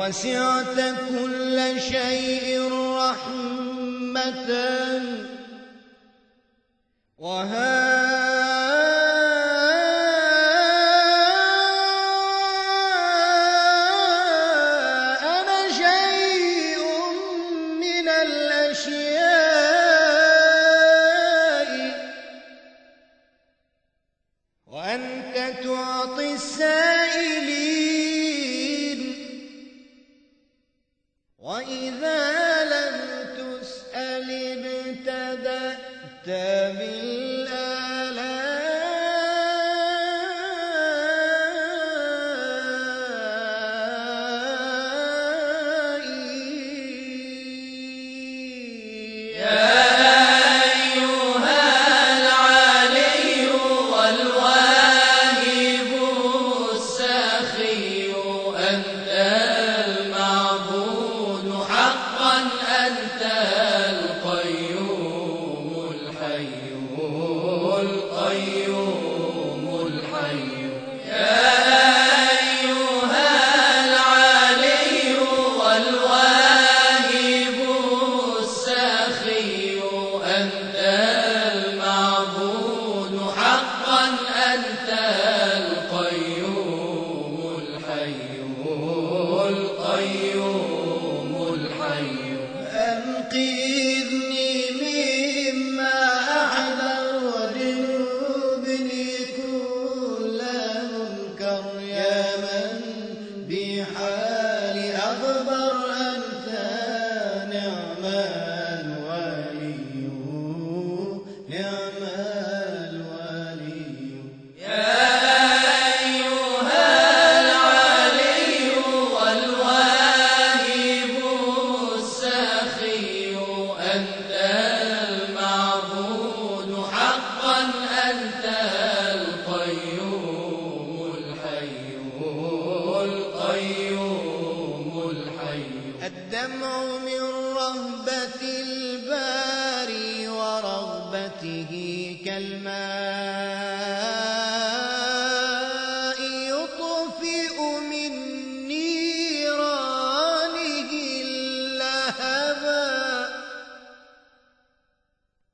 وسعت كل شيء رحمة أنا شيء من الأشياء وأنت تعطي السائلين وإذا لم تسأل ابتدأت بالآلاء يا أيها العلي والواهب السخي أنت المعبود حقا أنت القيوم الحي القيوم الحي يا أيها العلي والواهب السخي أنت المعبود حقا أنت القيوم الحي القيوم الحي أنقذني مما أحذر وجنبني كل منكر يا من بحالي أخبر أنت نعم الولي نعم الولي يا أيها العلي والواهب السخي أنت المعبود حقا أنت القيوم الحي القيوم الحي الدمع من رهبة الباري ورغبته كالماء يطفئ من نيرانه اللهبا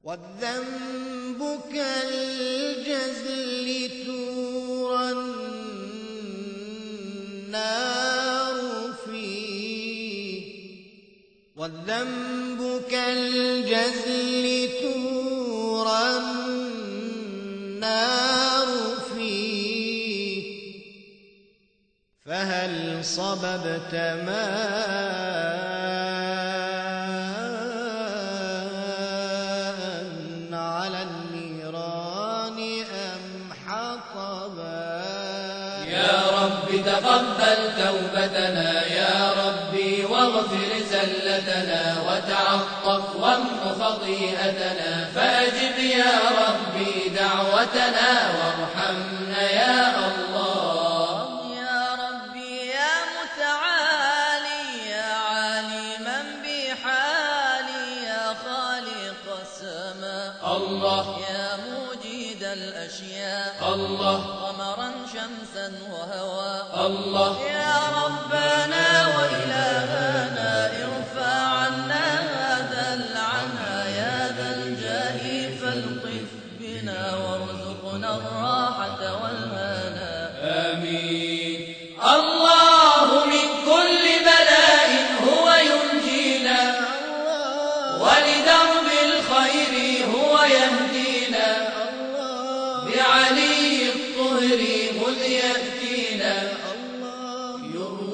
والذنب كالجزل تورى النار فيه والذنب كالجزل تورى النار فيه فهل صببت ماء على النيران أم حطبا يا رب تقبل توبتنا يا ربي واغفر زلتنا وتعطف وامح خطيئتنا فأجب يا ربي دعوتنا وارحمنا يا الله يا ربي يا متعالي يا عالما بحالي يا خالق السماء الله يا موجد الأشياء الله قمرا شمسا وهواء الله يا ربنا وإلهنا ارفع عنا هذا العنى يا ذا الجاه فالطف بنا وارزقنا الراحة والهنا آمين الله من كل بلاء هو ينجينا ولدرب الخير هو يهدينا بعلي الطهر مذ يأتينا يروي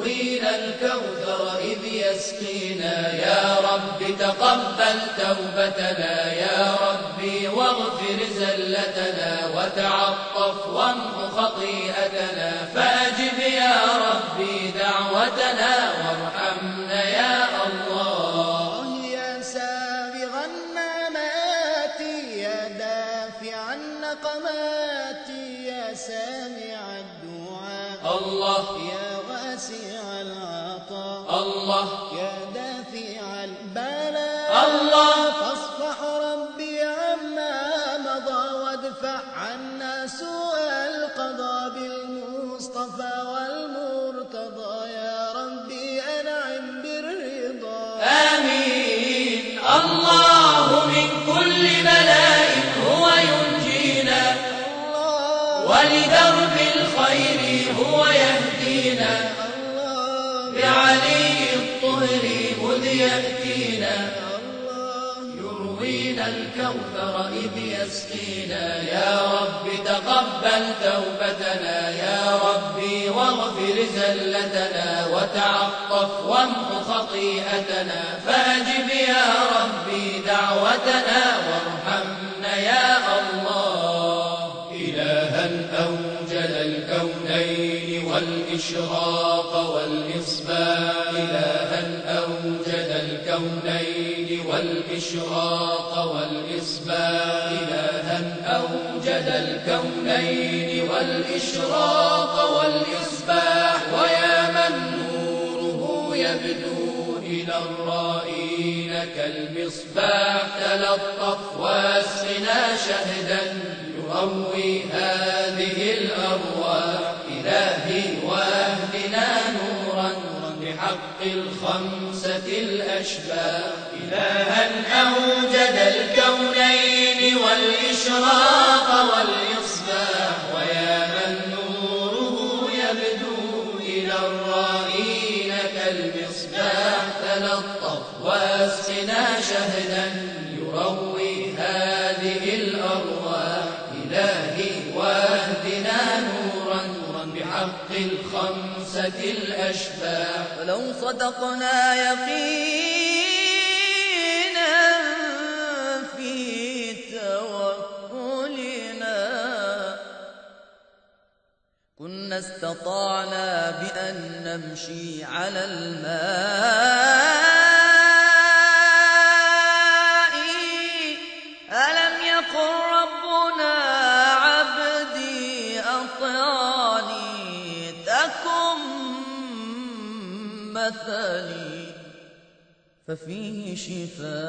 الكوثر إذ يسقينا. يا رب تقبل توبتنا يا ربي واغفر زلتنا وتعطف وامح خطيئتنا، فأجب يا ربي دعوتنا وارحمنا يا الله. يا سابغ النعمات يا دافع النقمات يا سامع الدعاء الله يا واسع العطاء الله يا دافع البلاء الله. فاصفح ربي عما مضى وادفع عنا سوء القضاء بالمصطفى والمرتضى. يا ربي أنعم بالرضا. آمين. الله من كل بلاء هو ينجينا، ولدرب الخير هو يهدينا، بعلي الطهر مذ يأتينا، يروينا الكوثر إذ يسقينا. يا رب تقبل توبتنا يا ربي واغفر زلتنا وتعطف وامح خطيئتنا، فأجب يا ربي دعوتنا وارحمنا يا الله. إلها أوجد الكونين والإشراق والإصباح، إلها أوجد الكونين والإشراق والإصباح، إلها أوجد الكونين والإشراق والإصباح. ويا من نوره يبدو إلى الرائين كالمصباح، تلطف واسقنا شهدا يروي هذه الأرواح. إلهي واهدنا نورا بحق الخمسة الأشباح، إلها أوجد الكونين والإشراق والإصباح. ويا من نوره يبدو إلى الرائين كالمصباح، تلطف واسقنا شهدا يروي هذه الأرواح. إلهي واهدنا نورا بحق الخمسة الأشباح. ولو صدقنا يقينا في توكلنا كنا استطعنا بأن نمشي على الماء. ألم يقل ربنا عبدي أطعني تكن مثلي ففيه شفاء